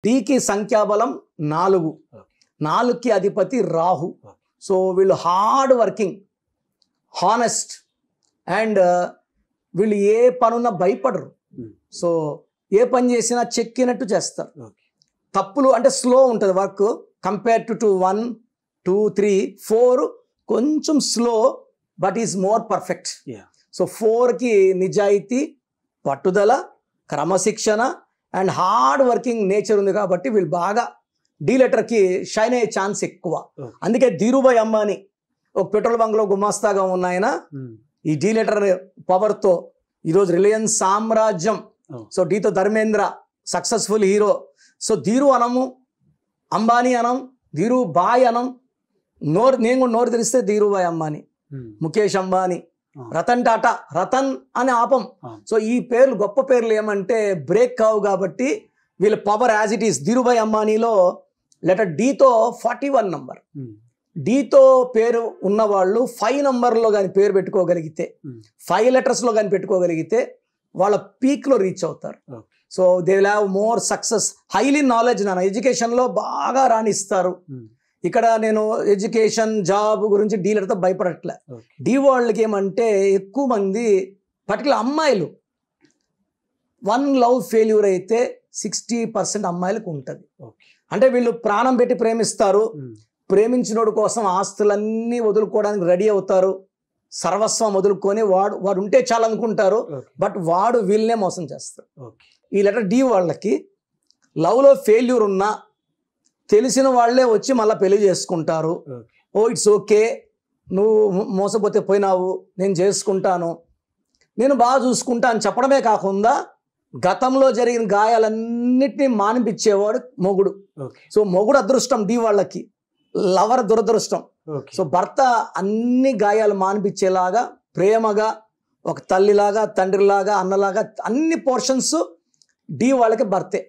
డీకి సంఖ్యాబలం 4. 4కి అధిపతి రాహు. సో వీళ్ళు హార్డ్ వర్కింగ్, హానెస్ట్ అండ్ వీళ్ళు ఏ పనున్నా భయపడరు. సో ఏ పని చేసినా చెక్కినట్టు చేస్తారు. తప్పులు అంటే స్లో ఉంటుంది వర్క్ కంపేర్ టు 1, 2, 3, 4 కొంచెం slow but is more perfect. So 4కి నిజాయితీ, పట్టుదల, క్రమశిక్షణ అండ్ హార్డ్ వర్కింగ్ నేచర్ ఉంది కాబట్టి వీళ్ళు బాగా డి లెటర్కి షైన్ అయ్యే ఛాన్స్ ఎక్కువ. అందుకే ధీరుభాయ్ అంబానీ ఒక పెట్రోల్ బంక్లో గుమాస్తాగా ఉన్న ఆయన ఈ డి లెటర్ పవర్తో ఈరోజు రిలయన్స్ సామ్రాజ్యం. సో డీతో Dharmendra successful hero. So Dhiru అనము, అంబానీ అనం, ధీరుభాయ్ అనం. నేను కూడా నోరు తెరిస్తే ధీరుభాయ్ అంబానీ, ముఖేష్ అంబానీ, రతన్ టాటా. రతన్ అని ఆపం. సో ఈ పేర్లు గొప్ప పేర్లు ఏమంటే బ్రేక్ కావు కాబట్టి వీళ్ళ power as it is. Dhirubhai అంబానీలో లెటర్ డీతో 41 నంబర్. డీతో పేరు ఉన్నవాళ్ళు 5 నంబర్లో కానీ పేరు పెట్టుకోగలిగితే, 5 లెటర్స్లో కానీ పెట్టుకోగలిగితే వాళ్ళ పీక్లో రీచ్ అవుతారు. So they will have more success. Highly knowledge నాన్న ఎడ్యుకేషన్లో బాగా రాణిస్తారు. ఇక్కడ నేను ఎడ్యుకేషన్ జాబ్ గురించి డీలర్తో భయపడట్లే. డీ వాళ్ళకి ఏమంటే ఎక్కువ మంది పర్టికులర్ అమ్మాయిలు 1 లవ్ ఫెయిల్యూర్ అయితే 60% అమ్మాయిలకు ఉంటుంది. అంటే వీళ్ళు ప్రాణం పెట్టి ప్రేమిస్తారు. ప్రేమించినోడు కోసం ఆస్తులన్నీ వదులుకోవడానికి రెడీ అవుతారు. సర్వస్వం వదులుకొని వాడు ఉంటే చాలు అనుకుంటారు. బట్ వాడు వీళ్ళనే మోసం చేస్తారు. ఈ లెటర్ డి వాళ్ళకి లవ్లో ఫెయిల్యూర్ ఉన్నా తెలిసిన వాళ్ళే వచ్చి మళ్ళీ పెళ్లి చేసుకుంటారు. ఓ ఇట్స్ ఓకే, నువ్వు మోసపోతే పోయినావు, నేను చేసుకుంటాను, నేను బాగా చూసుకుంటా అని చెప్పడమే కాకుండా గతంలో జరిగిన గాయాలన్నిటినీ మానిపించేవాడు మొగుడు. సో మొగుడు అదృష్టం డి వాళ్ళకి, లవర్ దురదృష్టం. సో భర్త అన్ని గాయాలు మానిపించేలాగా ప్రేమగా ఒక తల్లిలాగా, తండ్రిలాగా, అన్నలాగా అన్ని పోర్షన్స్ డి వాళ్ళకి భర్తే.